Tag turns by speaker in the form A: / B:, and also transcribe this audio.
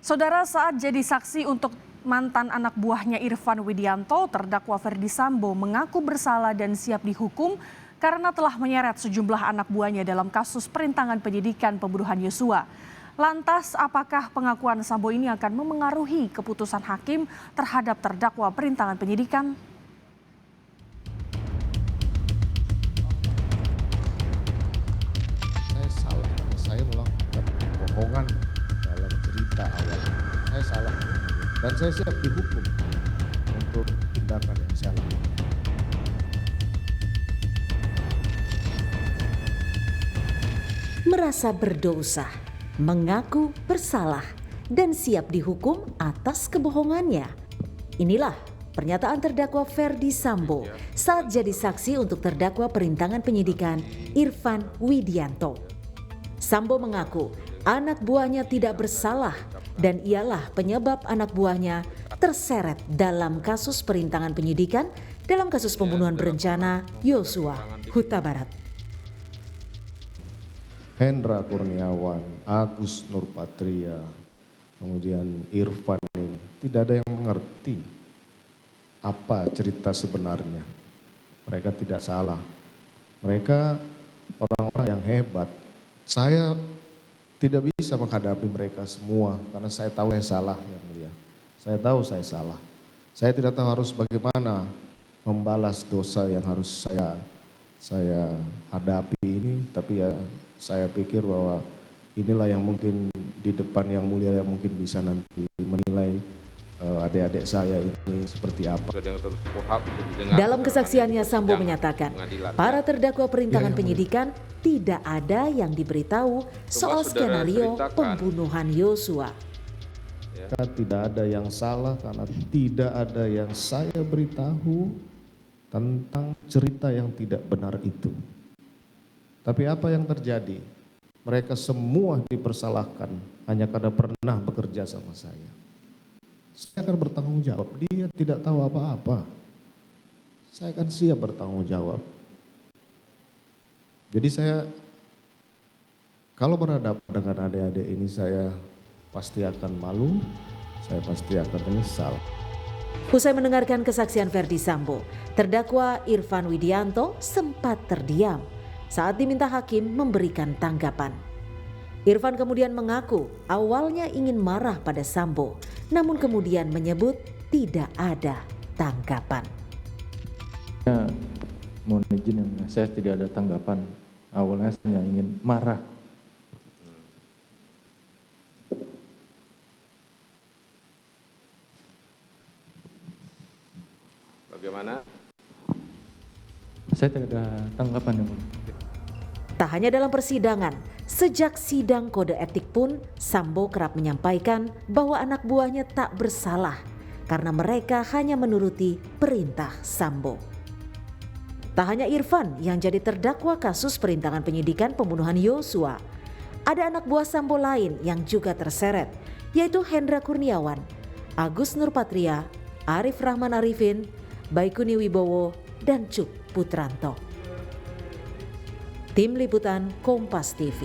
A: Saudara, saat jadi saksi untuk mantan anak buahnya Irfan Widianto, terdakwa Ferdy Sambo mengaku bersalah dan siap dihukum karena telah menyeret sejumlah anak buahnya dalam kasus perintangan penyidikan pembunuhan Yosua. Lantas, apakah pengakuan Sambo ini akan memengaruhi keputusan hakim terhadap terdakwa perintangan penyidikan?
B: Saya salah, saya melakukan kebohongan dalam cerita awal. Saya salah dan saya siap dihukum untuk tindakan yang saya lakukan.
C: Merasa berdosa, mengaku bersalah, dan siap dihukum atas kebohongannya. Inilah pernyataan terdakwa Ferdy Sambo saat jadi saksi untuk terdakwa perintangan penyidikan Irfan Widianto. Sambo mengaku anak buahnya tidak bersalah dan ialah penyebab anak buahnya terseret dalam kasus perintangan penyidikan dalam kasus pembunuhan berencana Yosua Huta Barat.
B: Hendra Kurniawan, Agus Nurpatria, kemudian Irfan ini tidak ada yang mengerti apa cerita sebenarnya. Mereka tidak salah. Mereka orang-orang yang hebat. Saya tidak bisa menghadapi mereka semua karena saya tahu saya salah, yang mulia. Saya tahu saya salah. Saya tidak tahu harus bagaimana membalas dosa yang harus saya hadapi ini, tapi ya saya pikir bahwa inilah yang mungkin di depan yang mulia yang mungkin bisa nanti menilai adik-adik saya ini seperti apa.
C: Dalam kesaksiannya, Sambo menyatakan para terdakwa perintangan penyidikan tidak ada yang diberitahu soal skenario pembunuhan Yosua.
B: Tidak ada yang salah karena tidak ada yang saya beritahu tentang cerita yang tidak benar itu. Tapi apa yang terjadi? Mereka semua dipersalahkan hanya karena pernah bekerja sama saya. Saya akan bertanggung jawab. Dia tidak tahu apa-apa. Saya akan siap bertanggung jawab. Jadi saya kalau berhadapan dengan adik-adik ini saya pasti akan malu, saya pasti akan menyesal.
C: Usai mendengarkan kesaksian Ferdy Sambo, terdakwa Irfan Widianto sempat terdiam saat diminta hakim memberikan tanggapan. Irfan kemudian mengaku awalnya ingin marah pada Sambo, namun kemudian menyebut tidak ada tanggapan.
D: Mohon izin, saya tidak ada tanggapan. Awalnya saya ingin marah.
E: Bagaimana?
D: Saya tidak ada tanggapan, Yang Mulia.
C: Tak hanya dalam persidangan, sejak sidang kode etik pun Sambo kerap menyampaikan bahwa anak buahnya tak bersalah karena mereka hanya menuruti perintah Sambo. Tak hanya Irfan yang jadi terdakwa kasus perintangan penyidikan pembunuhan Yosua, ada anak buah Sambo lain yang juga terseret, yaitu Hendra Kurniawan, Agus Nurpatria, Arif Rahman Arifin, Baikuni Wibowo, dan Cuk Putranto. Tim Liputan Kompas TV.